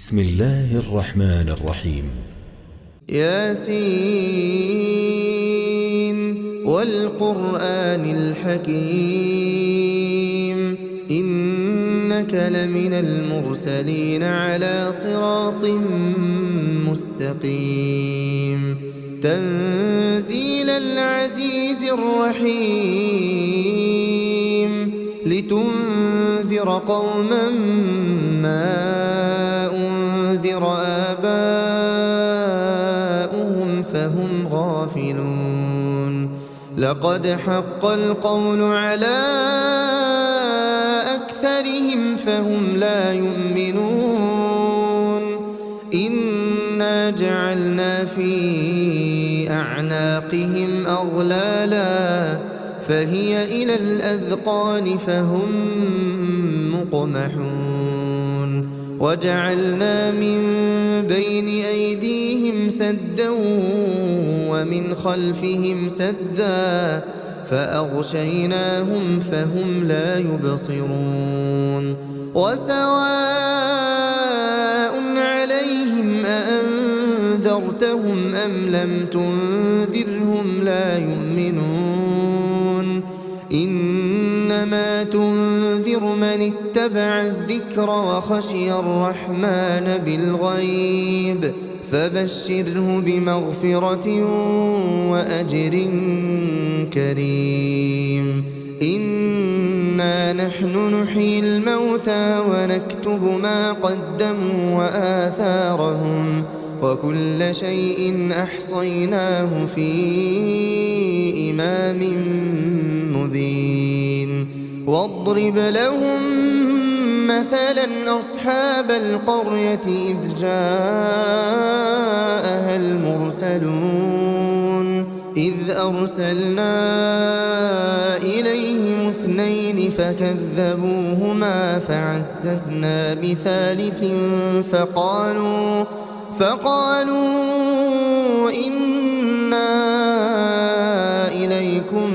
بسم الله الرحمن الرحيم. ياسين والقرآن الحكيم إنك لمن المرسلين على صراط مستقيم تنزيل العزيز الرحيم لتنذر قوما ما أنذر آباؤهم فهم غافلون لقد حق القول على أكثرهم فهم لا يؤمنون إنا جعلنا في أعناقهم أغلالا فهي إلى الأذقان فهم مقمحون وجعلنا من بين أيديهم سدا ومن خلفهم سدا فأغشيناهم فهم لا يبصرون وسواء عليهم أأنذرتهم أم لم تنذرهم لا يؤمنون إنما تنذر من اتبع الذكر وخشي الرحمن بالغيب فبشره بمغفرة وأجر كريم إنا نحن نحيي الموتى ونكتب ما قدموا وآثارهم وكل شيء أحصيناه في إمام مبين واضرب لهم مثلا أصحاب القرية إذ جاءها المرسلون إذ أرسلنا إليهم اثنين فكذبوهما فعززنا بثالث فقالوا إنا إليكم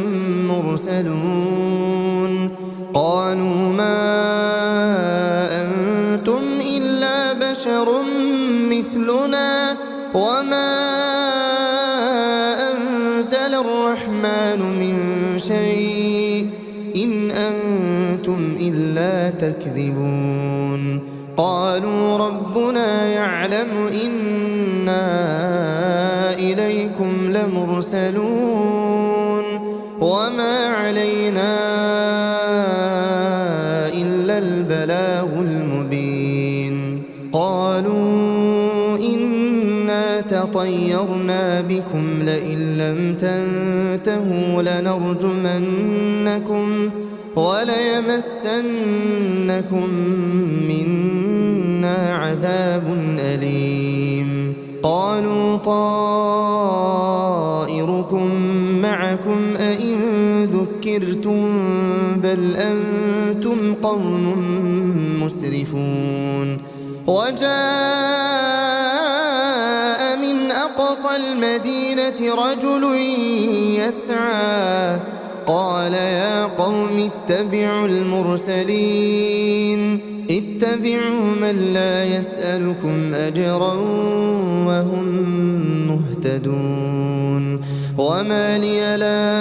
مرسلون قالوا ما أنتم إلا بشر مثلنا وما أنزل الرحمن من شيء إن أنتم إلا تكذبون قالوا ربنا يعلم إنا إليكم لمرسلون وما علينا إلا البلاغ المبين قالوا إنا تطيرنا بكم لئن لم تنتهوا لنرجمنكم وليمسنكم منا عذاب أليم قالوا طائركم معكم أئن ذكرتم بل أنتم قوم مسرفون وجاء من أقصى المدينة رجل يسعى قال يا قوم اتبعوا المرسلين اتبعوا من لا يسألكم أجرا وهم مهتدون وما لي لا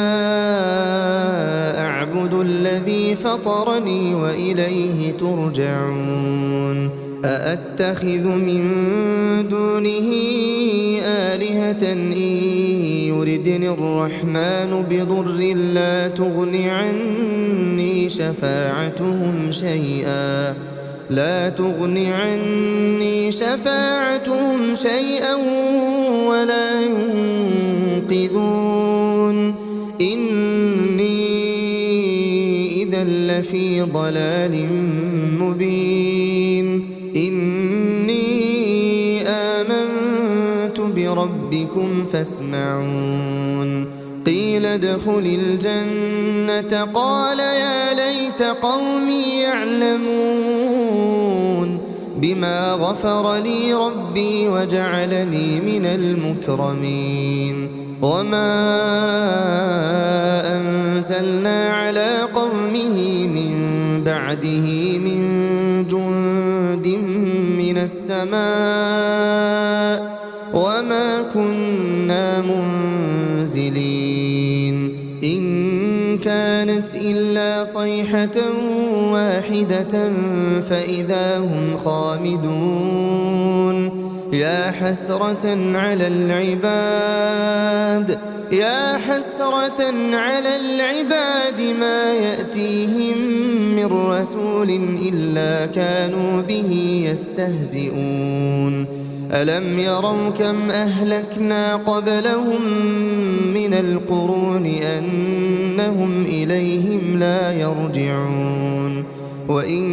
أعبد الذي فطرني وإليه ترجعون أأتخذ من دونه آلهة إن يردني الرحمن بضر لا تغن عني شفاعتهم شيئا ولا ينقذون إني إذا لفي ضلال مبين إني آمنت بربكم فاسمعون قيل ادخل الجنة قال يا ليت قومي يعلمون بما غفر لي ربي وجعلني من المكرمين وما أنزلنا على قومه من بعده من جند من السماء وما كنا منزلين إن كانت إلا صيحة واحدة فإذا هم خامدون يا حسرة على العباد يا حسرة على العباد ما يأتيهم من رسول إلا كانوا به يستهزئون ألم يروا كم أهلكنا قبلهم من القرون أنهم إليهم لا يرجعون وإن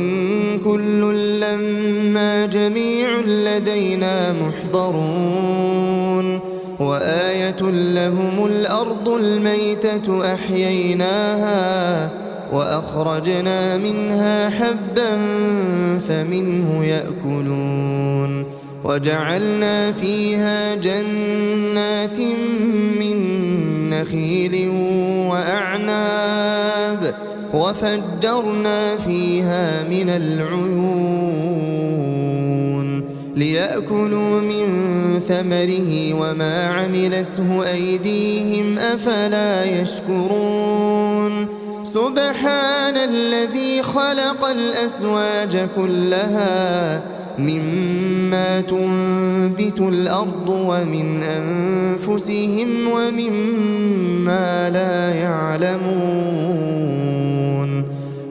كل لما جميع لدينا محضرون وآية لهم الأرض الميتة أحييناها وأخرجنا منها حبا فمنه يأكلون وجعلنا فيها جنات من نخيل وأعناب وفجرنا فيها من العيون ليأكلوا من ثمره وما عملته أيديهم أفلا يشكرون سبحان الذي خلق الأزواج كلها مما تنبت الأرض ومن أنفسهم ومما لا يعلمون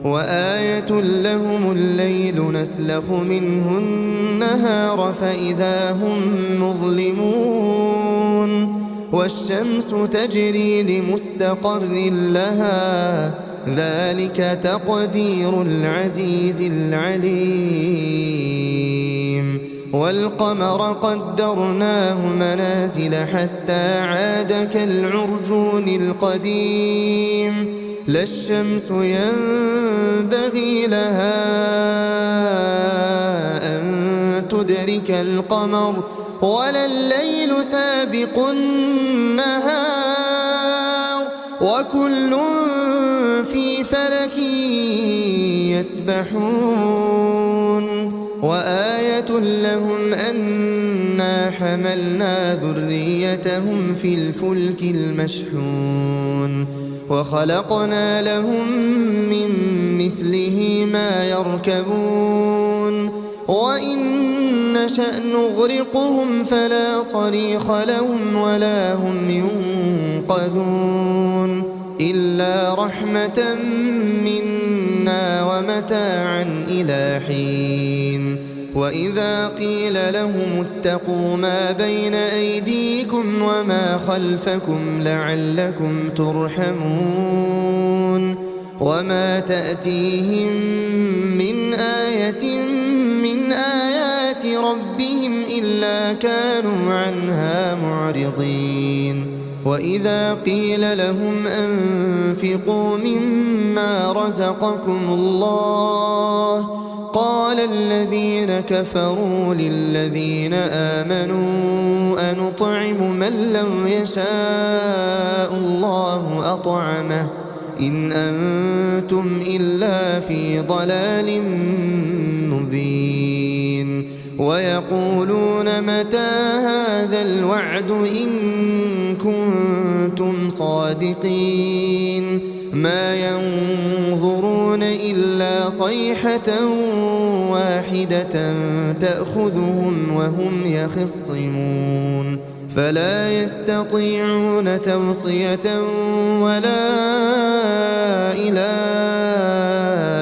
وآية لهم الليل نسلخ منه النهار فإذا هم مظلمون والشمس تجري لمستقر لها ذلك تقدير العزيز العليم والقمر قدرناه منازل حتى عاد كالعرجون القديم لا الشمس ينبغي لها أن تدرك القمر ولا الليل سابق النهار وكل في فلك يسبحون وآية لهم أنا حملنا ذريتهم في الفلك المشحون وخلقنا لهم من مثله ما يركبون وإن نشأ نغرقهم فلا صريخ لهم ولا هم ينقذون إلا رحمة منا ومتاعا إلى حين وإذا قيل لهم اتقوا ما بين أيديكم وما خلفكم لعلكم ترحمون وما تأتيهم من آية من آيات ربهم إلا كانوا عنها معرضين وإذا قيل لهم أنفقوا مما رزقكم الله قال الذين كفروا للذين آمنوا أنطعم من لو يشاء الله أطعمه إن أنتم إلا في ضلال مبين ويقولون متى هذا الوعد إن كنتم صادقين ما ينظرون إلا صيحة واحدة تأخذهم وهم يخصمون فلا يستطيعون توصية ولا إلى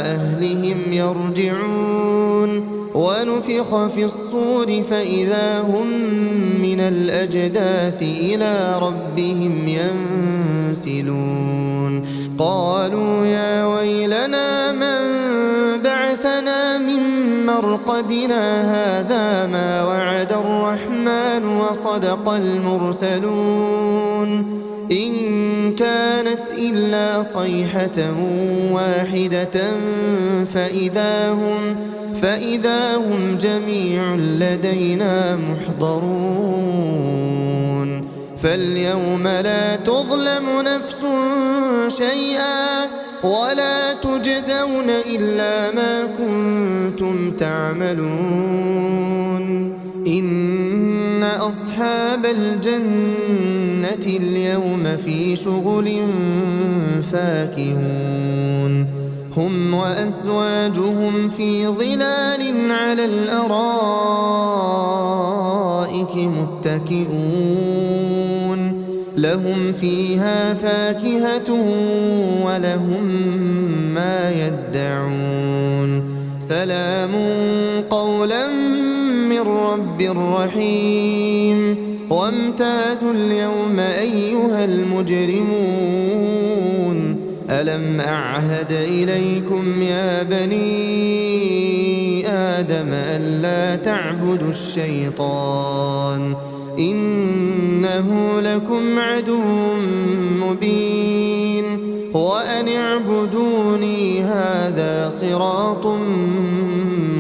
أهلهم يرجعون ونفخ في الصور فإذا هم من الأجداث إلى ربهم ينسلون قالوا يا ويلنا من بعثنا من مرقدنا هذا ما وعد الرحمن وصدق المرسلون إن كانت إلا صيحة واحدة فإذا هم جميع لدينا محضرون فاليوم لا تظلم نفس شيئا ولا تجزون إلا ما كنتم تعملون أصحاب الجنة اليوم في شغل فاكهون هم وأزواجهم في ظلال على الأرائك متكئون لهم فيها فاكهة ولهم ما يدعون سلام قولا من رب رحيم وامتازوا اليوم أيها المجرمون ألم أعهد إليكم يا بني آدم ألا تعبدوا الشيطان إنه لكم عدو مبين وأن اعبدوني هذا صراط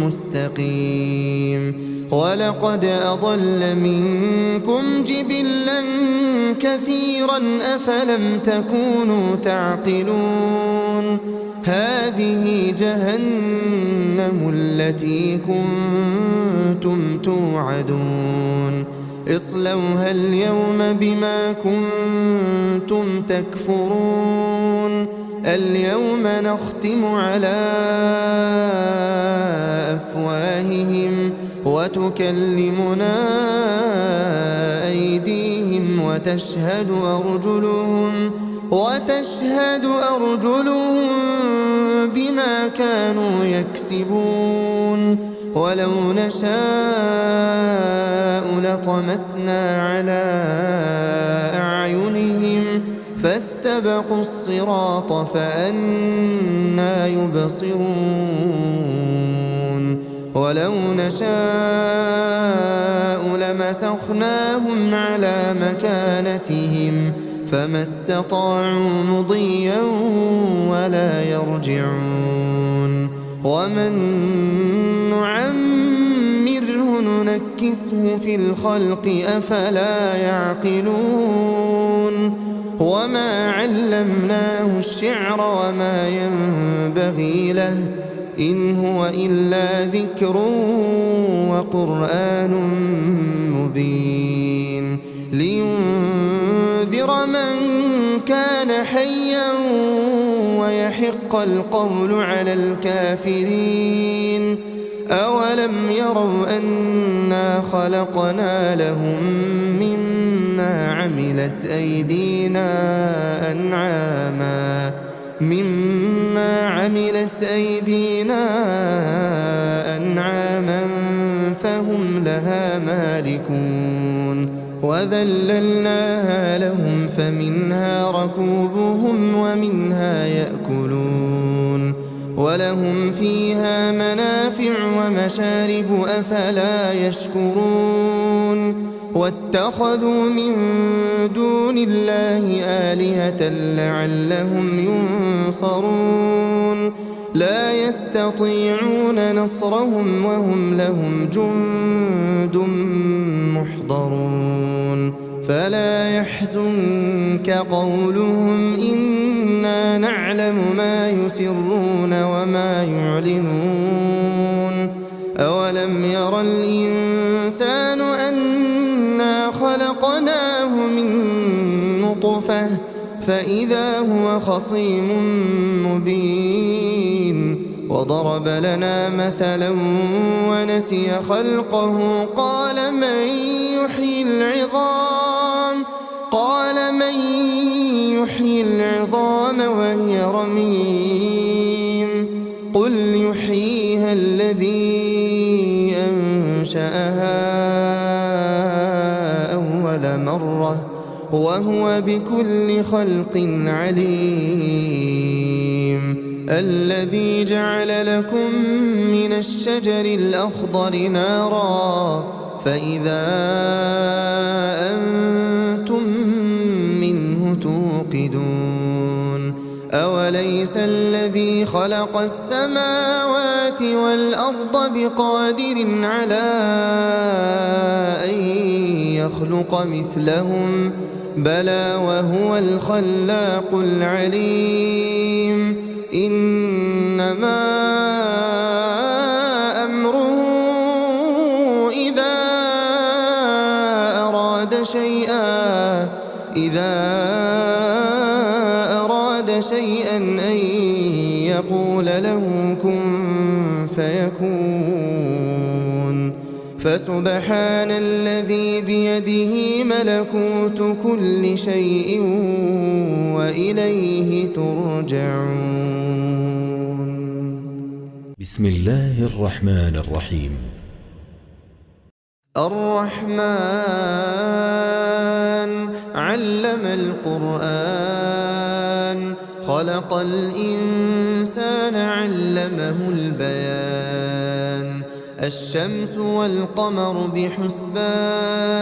مستقيم ولقد أضل منكم جبلا كثيرا أفلم تكونوا تعقلون هذه جهنم التي كنتم توعدون اصلوها اليوم بما كنتم تكفرون اليوم نختم على أفواههم وتكلمنا أيديهم وتشهد أرجلهم بما كانوا يكسبون ولو نشاء لطمسنا على أعينهم فاستبقوا الصراط فأنى يبصرون ولو نشاء لمسخناهم على مكانتهم فما استطاعوا مضيا ولا يرجعون ومن نعمره ننكسه في الخلق أفلا يعقلون وما علمناه الشعر وما ينبغي له إن هو إلا ذكر وقرآن مبين لينذر من كان حيا ويحق القول على الكافرين أولم يروا أنا خلقنا لهم مما عملت أيدينا أنعاما فهم لها مالكون وذللناها لهم فمنها ركوبهم ومنها يأكلون ولهم فيها منافع ومشارب أفلا يشكرون واتخذوا من دون الله آلهة لعلهم ينصرون لا يستطيعون نصرهم وهم لهم جند محضرون فلا يحزنك قولهم إنا نعلم ما يسرون وما يعلنون أولم ير الإنسان أنا خلقناه من نطفة فإذا هو خصيم مبين وضرب لنا مثلا ونسي خلقه قال من يحيي العظام وهي رميم قل يحييها الذي أنشأها أول مرة وهو بكل خلق عليم الذي جعل لكم من الشجر الأخضر نارا فإذا أنتم منه توقدون أوليس الذي خلق السماوات والأرض بقادر على أن يخلق مثلهم بلى وهو الخلاق العليم إنما أمره إذا أراد شيئا أن يقول له كن فيكون. فسبحان الذي بيده ملكوت كل شيء وإليه ترجعون. بسم الله الرحمن الرحيم. الرحمن علم القرآن خلق الإنسان علمه البيان. الشمس والقمر بحسبان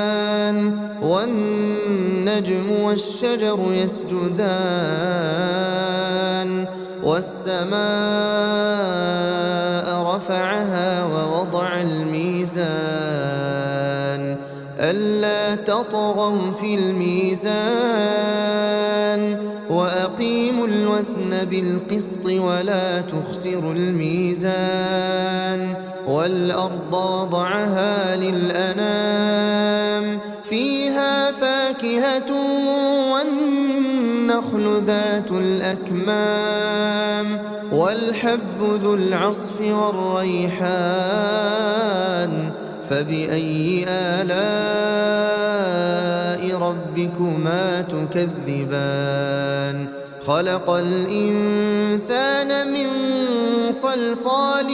والنجم والشجر يسجدان. والسماء رفعها ووضع الميزان ألا تطغوا في الميزان وأقيموا الوزن بالقسط ولا تخسروا الميزان. والأرض وضعها للأنام فيها فاكهة والنخل ذات الأكمام والحب ذو العصف والريحان. فبأي آلاء ربكما تكذبان. خلق الإنسان من صلصال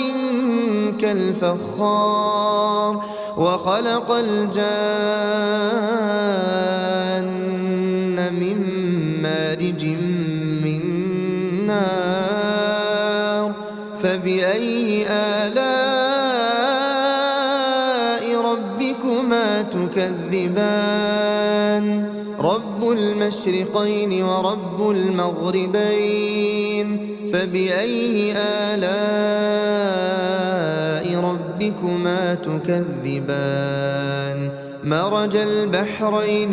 كالفخار وخلق الجان من مارج من نار. فبأي آلاء ربكما تكذبان. رب المشرقين ورب المغربين. فبأي آلاء ربكما تكذبان. مرج البحرين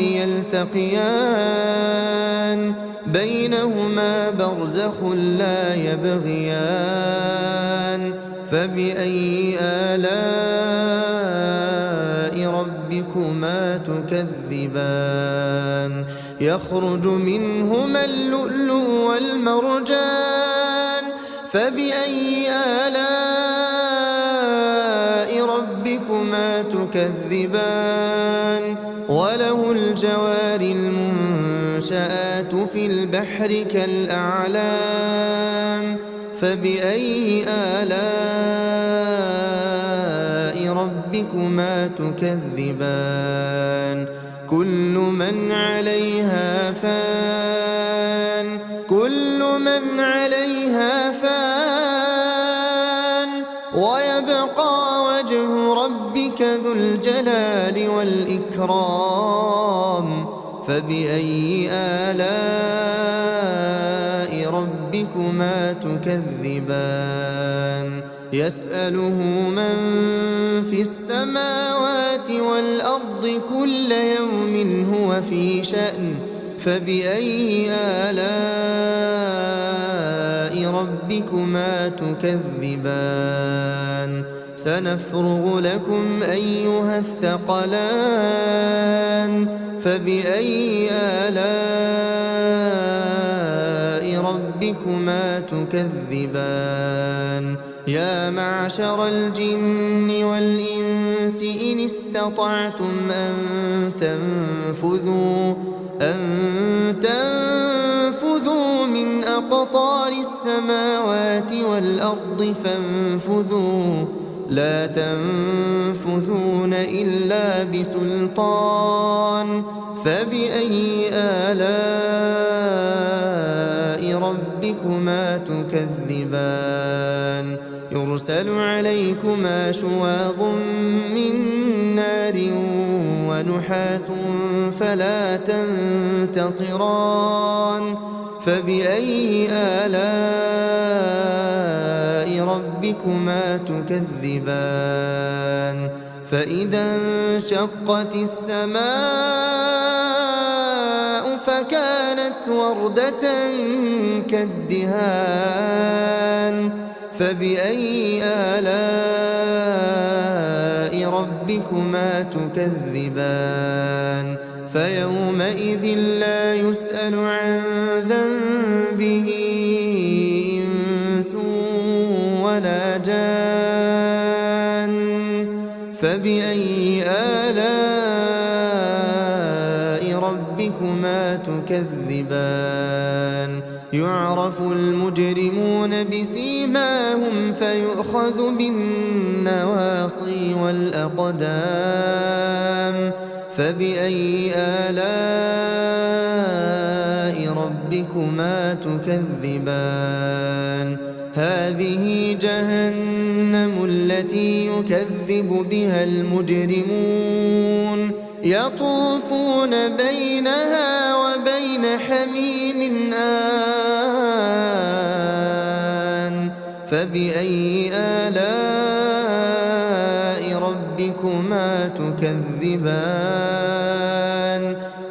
يلتقيان بينهما برزخ لا يبغيان. فبأي آلاء ربكما تكذبان. يخرج منهما اللؤلؤ والمرجان. فبأي آلاء ربكما تكذبان. وله الجوار المنشآت في البحر كالأعلام. فبأي آلاء ربكما تكذبان. كل من عليها فان. كل من عليها فان ويبقى وجه ربك ذو الجلال والإكرام. فبأي آلاء ربكما تكذبان. يسأله من في السماوات والأرض كل يوم هو في شأن. فبأي آلاء ربكما تكذبان. سنفرغ لكم أيها الثقلان. فبأي آلاء ربكما تكذبان. يا معشر الجن والإنس إن استطعتم أن تنفذوا من أقطار السماوات والأرض فانفذوا لا تنفذون إلا بسلطان. فبأي آلاء ربكما تكذبان. يرسل عليكما شواظ من نار ونحاس فلا تنتصران. فبأي آلاء ربكما تكذبان. فإذا انشقت السماء فكانت وردة كالدهان. فبأي آلاء ربكما ربكما تكذبان فيومئذ لا يسأل عن ذنبه إنس ولا جان فبأي آلاء ربكما تكذبان يعرف المجرمون بسيماهم فيؤخذ بالنواصي والأقدام فبأي آلاء ربكما تكذبان هذه جهنم التي يكذب بها المجرمون يطوفون بينها وبين حميم آن فبأي آلاء ربكما تكذبان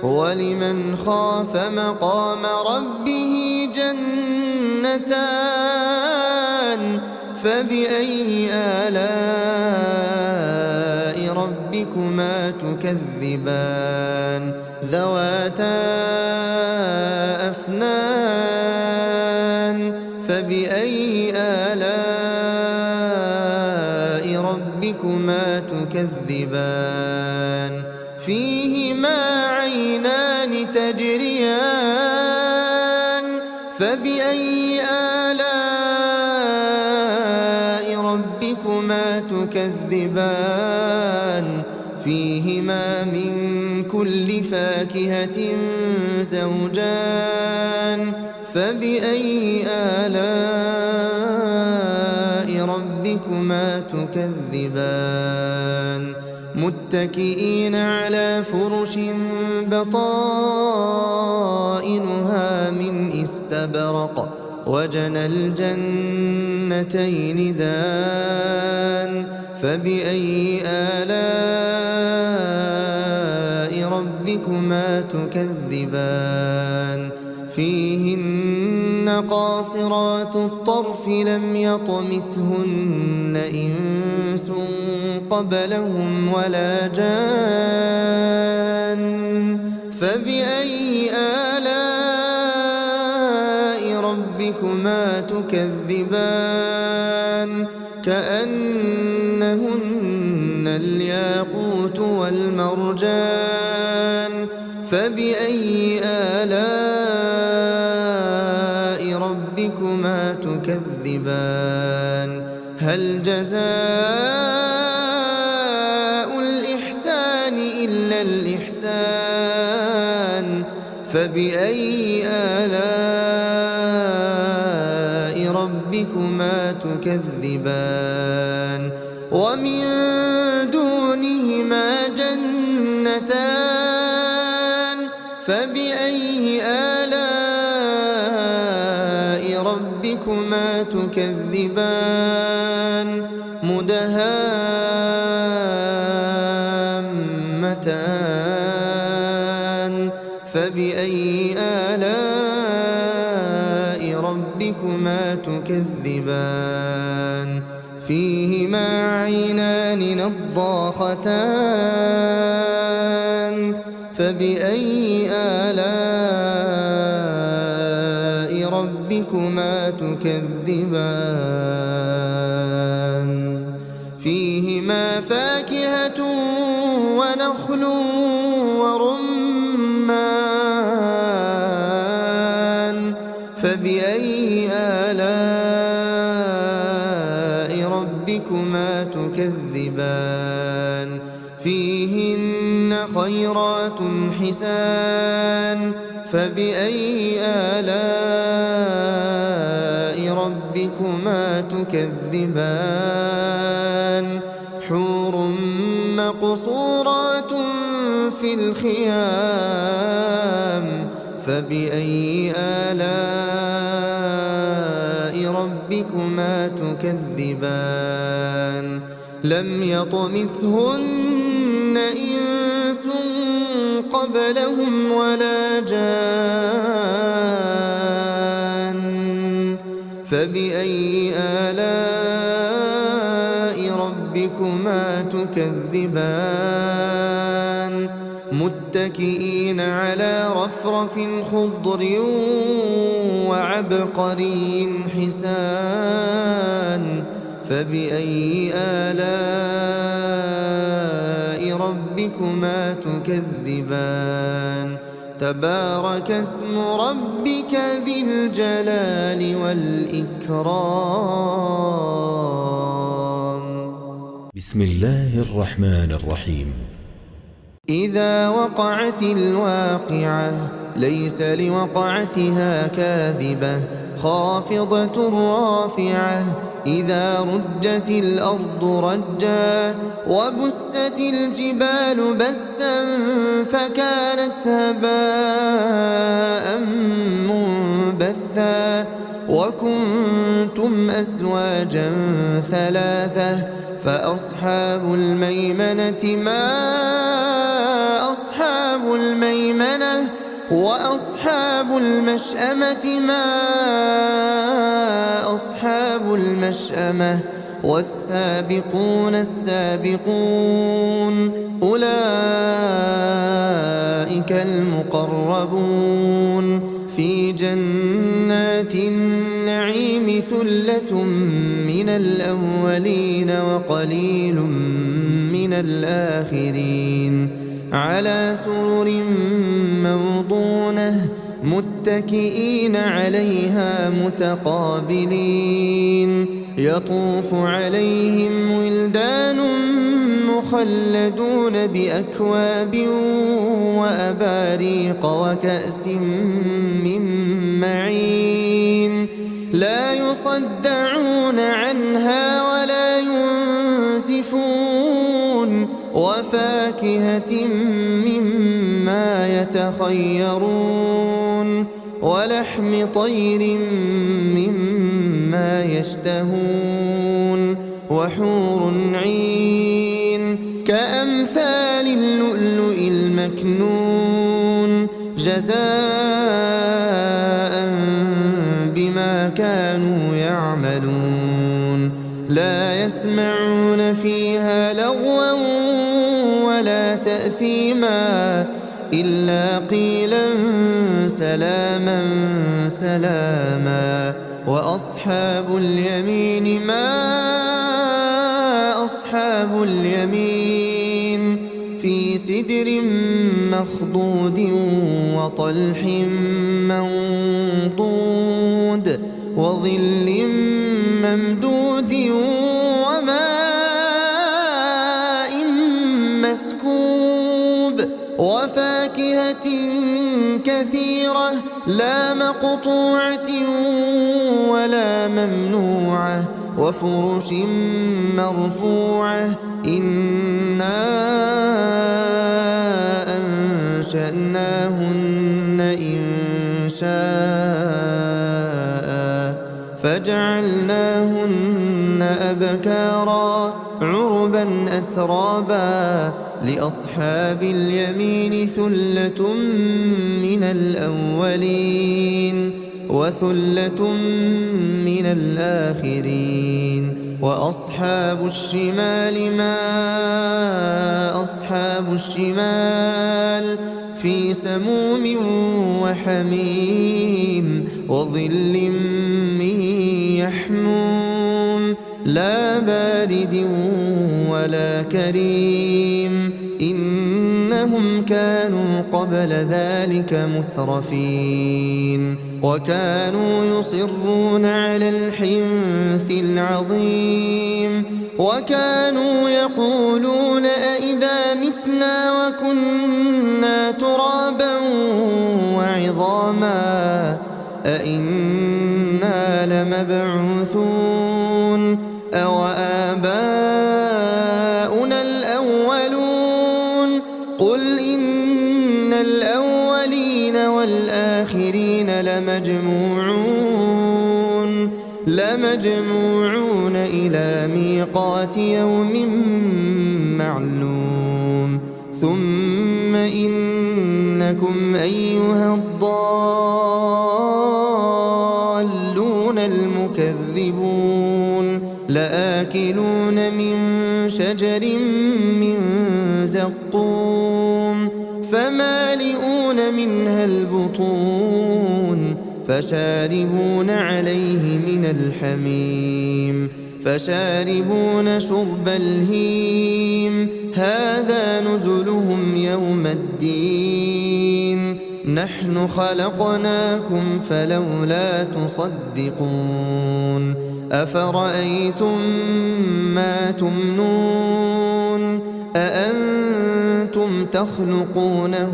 ولمن خاف مقام ربه جنتان فبأي آلاء ربكما تكذبان ذواتا أفنان فبأي آلاء ربكما تكذبان فيهما عينان تجريان فبأي آلاء ربكما تكذبان فيهما من كل فاكهة زوجان فبأي آلاء ربكما تكذبان متكئين على فرش بطائنها من استبرق وجنى الجنتين دان فبأي آلاء ربكما تكذبان فيهن قاصرات الطرف لم يطمثهن إنس قبلهم ولا جان فبأي آلاء ربكما تكذبان كأنهن الياقوت والمرجان فبأي آلاء ربكما تكذبان هل جزاء الإحسان إلا الإحسان فبأي آلاء ربكما تكذبان ومن دونهما جنتان فبأي آلاء ربكما تكذبان مدهامتان فبأي آلاء ربكما تكذبان فيهما عينان نضاختان فبأي آلاء ربكما تكذبان فيهما فاكهة ونخل ورمان فبأي آلاء ربكما تكذبان فيهن خيرات حسان فبأي آلاء ربكما تكذبان حور مقصورات في الخيام فبأي آلاء ربكما تكذبان لم يطمثهن إنس قبلهم ولا جان فبأي آلاء ربكما ربكما تكذبان متكئين على رفرف خضر وعبقري حسان فبأي آلاء ربكما تكذبان تبارك اسم ربك ذي الجلال والإكرام. بسم الله الرحمن الرحيم. إذا وقعت الواقعة ليس لوقعتها كاذبة خافضة رافعة إذا رجت الأرض رجا وبست الجبال بسا فكانت هباء منبثا وكنتم أزواجا ثلاثة فأصحاب الميمنة ما أصحاب الميمنة وأصحاب المشأمة ما أصحاب المشأمة والسابقون السابقون أولئك المقربون في جنات النعيم ثلة من الأولين وقليل من الآخرين على سرر موضونة متكئين عليها متقابلين يطوف عليهم ولدان مخلدون بأكواب وأباريق وكأس من معين لا يصدعون عنها ولا ينزفون وفاكهة مما يتخيرون ولحم طير مما يشتهون وحور عين كأمثال اللؤلؤ المكنون جزاء بما كانوا يعملون لا يسمعون فيها لغوا ولا تأثيما إلا قيلا سلاما سلاما وأصحاب اليمين ما أصحاب اليمين في سدر مخضود وطلح منضود وظل ممدود وماء مسكوب وفاكهة كثيرة لا مقطوعة ولا ممنوعة وفرش مرفوعة إنا أنشأناهن إنشاء فجعلناهن أبكارا عربا أترابا لأصحاب اليمين ثلة من الأولين وثلة من الآخرين وأصحاب الشمال ما أصحاب الشمال في سموم وحميم وظل من يحموم لا بارد ولا كريم إنهم كانوا قبل ذلك مترفين وكانوا يصرون على الحنث العظيم وكانوا يقولون أئذا متنا وكنا ترابا وعظاما أئنا لمبعوثون أو آباؤنا الأولون قل إن الأولين والآخرين لمجموعون إلى ميقات يوم معلوم ثم إنكم أيها الضالون المكذبون لآكلون من شجر من زقوم فمالئون منها البطون فشاربون عليه من الحميم فشاربون شرب الهيم هذا نزلهم يوم الدين نحن خلقناكم فلولا تصدقون أفرأيتم ما تمنون أأنتم تخلقونه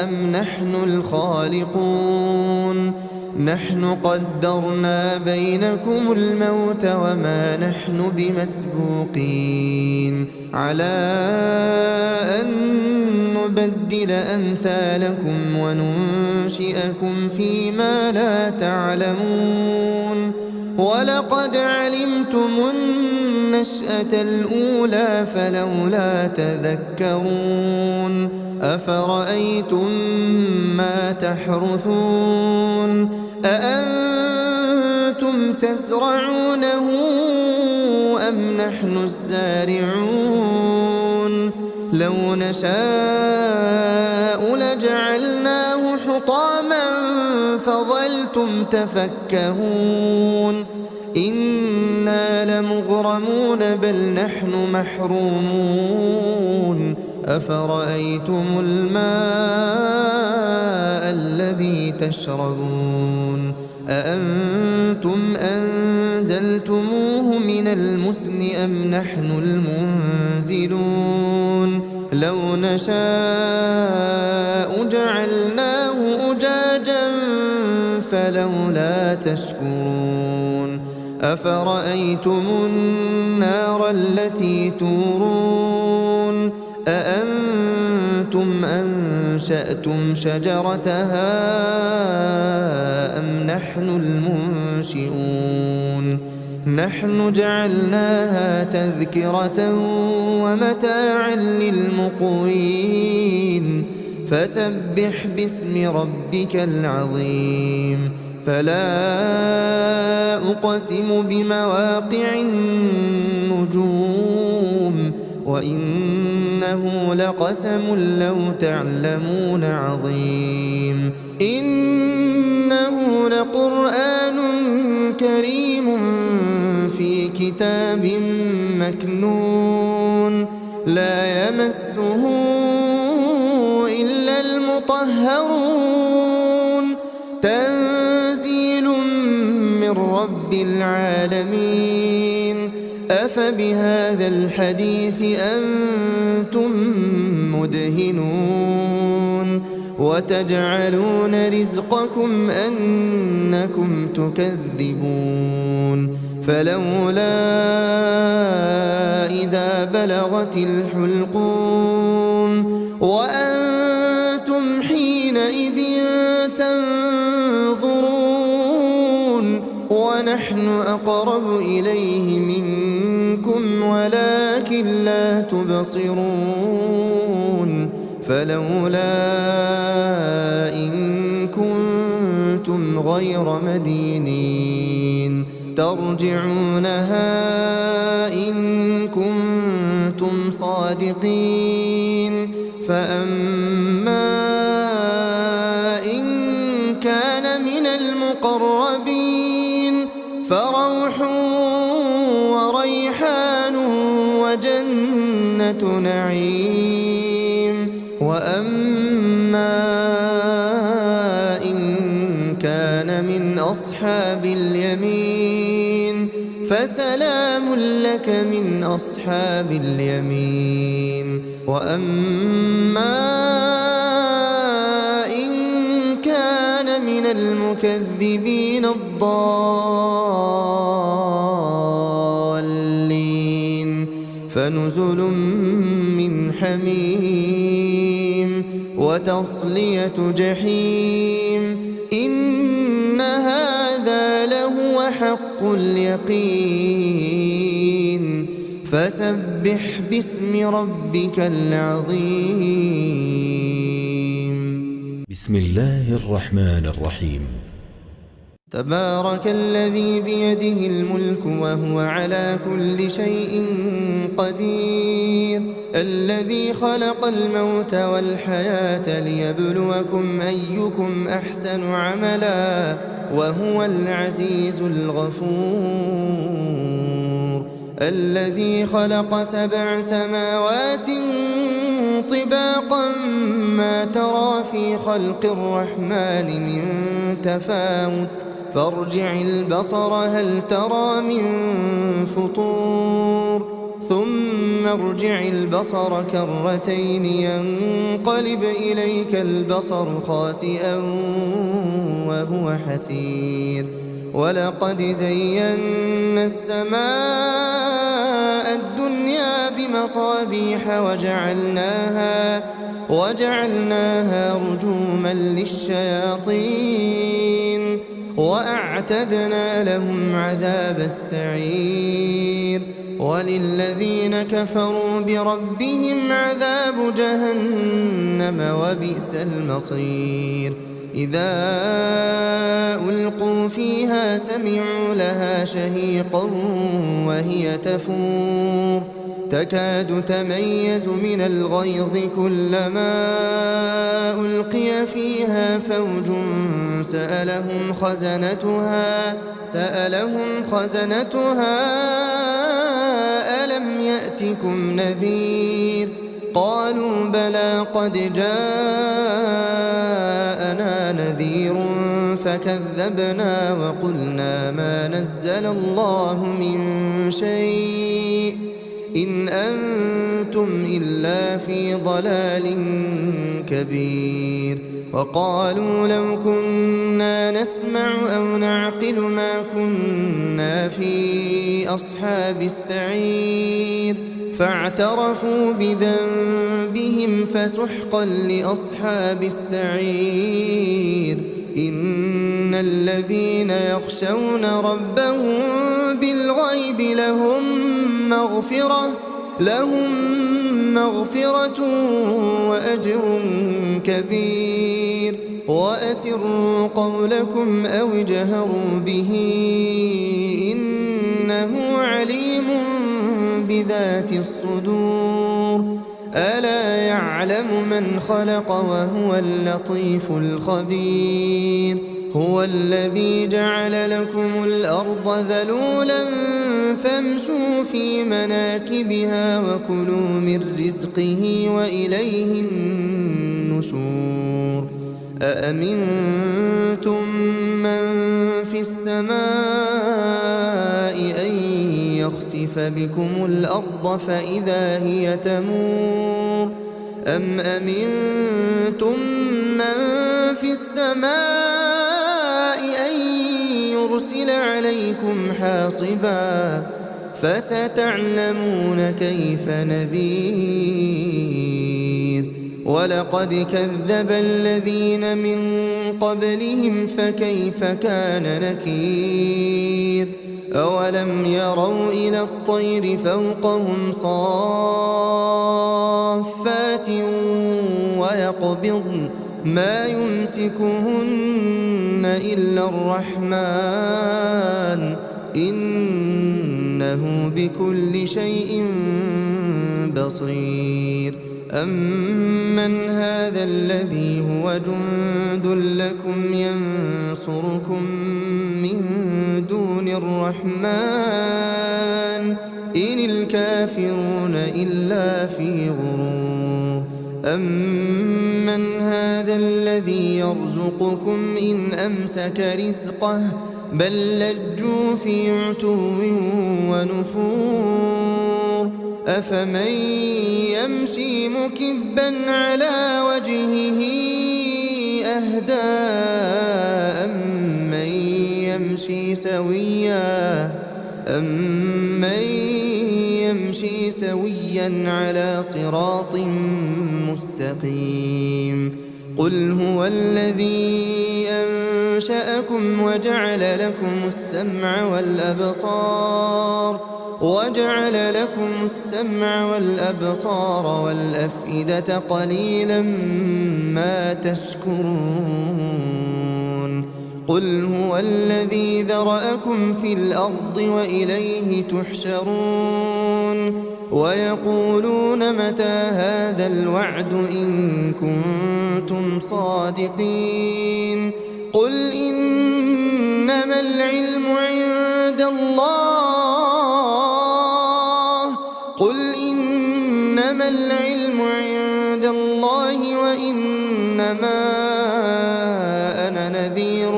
أم نحن الخالقون نحن قدرنا بينكم الموت وما نحن بمسبوقين على أن نبدل أمثالكم وننشئكم فيما لا تعلمون ولقد علمتم النشأة الأولى فلولا تذكرون أفرأيتم ما تحرثون أأنتم تزرعونه أم نحن الزارعون لو نشاء لجعلناه حطاما فظلتم تفكهون إنا لمغرمون بل نحن محرومون أفرأيتم الماء الذي تشربون أأنتم أنزلتموه من المزن أم نحن المنزلون لو نشاء جعلناه أجاجا فلولا تشكرون أفرأيتم النار التي تورون أأنتم أنشأتم شجرتها أم نحن المنشئون نحن جعلناها تذكرة ومتاعا للمقوين فسبح باسم ربك العظيم فلا أقسم بمواقع النجوم وإنه لقسم لو تعلمون عظيم إنه لقرآن كريم في كتاب مكنون لا يمسه إلا المطهرون تنزيل من رب العالمين أفبهذا الحديث أنتم مدهنون وتجعلون رزقكم أنكم تكذبون فلولا إذا بلغت الحلقوم وأنتم حينئذ تنظرون ونحن أقرب إليه منكم ولكن لا تبصرون فلولا إن كنتم غير مدينين ترجعونها إن كنتم صادقين فأما إن كان من المقربين فروح وريحان وجنة نعيم وأما إن كان من أصحاب اليمين فسلام لك من أصحاب اليمين وأما إن كان من المكذبين الضالين فنزل من حميم وتصلية جحيم إن هذا لهو حق اليقين فسبح باسم ربك العظيم بسم الله الرحمن الرحيم تبارك الذي بيده الملك وهو على كل شيء قدير الذي خلق الموت والحياة ليبلوكم أيكم أحسن عملا وهو العزيز الغفور الذي خلق 7 سماوات طباقا ما ترى في خلق الرحمن من تفاوت فارجع البصر هل ترى من فطور ثم ارجع البصر كرتين ينقلب إليك البصر خاسئا وهو حسير ولقد زينا السماء الدنيا بمصابيح وجعلناها رجوما للشياطين وأعتدنا لهم عذاب السعير وللذين كفروا بربهم عذاب جهنم وبئس المصير إذا ألقوا فيها سمعوا لها شهيقا وهي تفور تكاد تميز من الغيظ كلما ألقي فيها فوج سألهم خزنتها ألم يأتكم نذير قالوا بلى قد جاءنا نذير فكذبنا وقلنا ما نزل الله من شيء إن أنتم إلا في ضلال كبير وقالوا لو كنا نسمع أو نعقل ما كنا في أصحاب السعير فاعترفوا بذنبهم فسحقا لأصحاب السعير إن الذين يخشون ربهم بالغيب لهم مغفرة وأجر كبير وأسروا قولكم أو اجهروا به إنه عليم بذات الصدور ألا يعلم من خلق وهو اللطيف الخبير هو الذي جعل لكم الأرض ذلولا فامشوا في مناكبها وكلوا من رزقه وإليه النشور أأمنتم من في السماء أن يخسف بكم الأرض فإذا هي تمور أم أمنتم من في السماء أن يرسل عليكم حاصبا فستعلمون كيف نذير ولقد كذب الذين من قبلهم فكيف كان نكير أولم يروا إلى الطير فوقهم صافات ويقبضن ما يمسكهن إلا الرحمن إنه بكل شيء بصير أمن هذا الذي هو جند لكم ينصركم من دون الرحمن إن الكافرون إلا في غرور أمن هذا الذي يرزقكم إن أمسك رزقه بل لجوا في عتو ونفور أفمن يمشي مكبا على وجهه أهدى أمن يمشي سويا على صراط مستقيم قل هو الذي أنشأكم وجعل لكم السمع والأبصار والأفئدة قليلا ما تشكرون قل هو الذي ذرأكم في الأرض وإليه تحشرون ويقولون متى هذا الوعد إن كنتم صادقين قل إنما العلم عند الله وإنما أنا نذير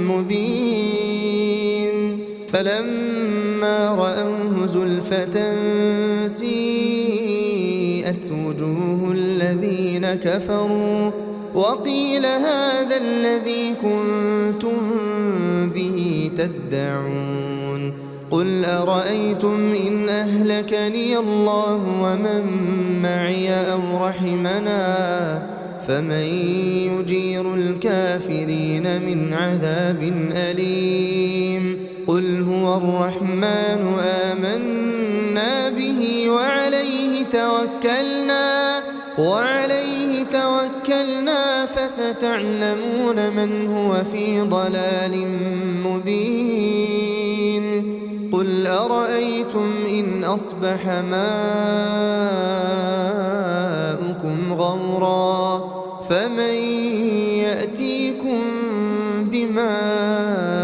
مبين فلما رأوه زلفة سيئت وجوه الذين كفروا وقيل هذا الذي كنتم به تدعون قل أرأيتم إن أهلكني الله ومن معي أو رحمنا فمن يجير الكافرين من عذاب أليم قل هو الرحمن آمنا به وعليه توكلنا فستعلمون من هو في ضلال مبين قل أرأيتم إن أصبح ماؤكم غورا فمن يأتيكم بماء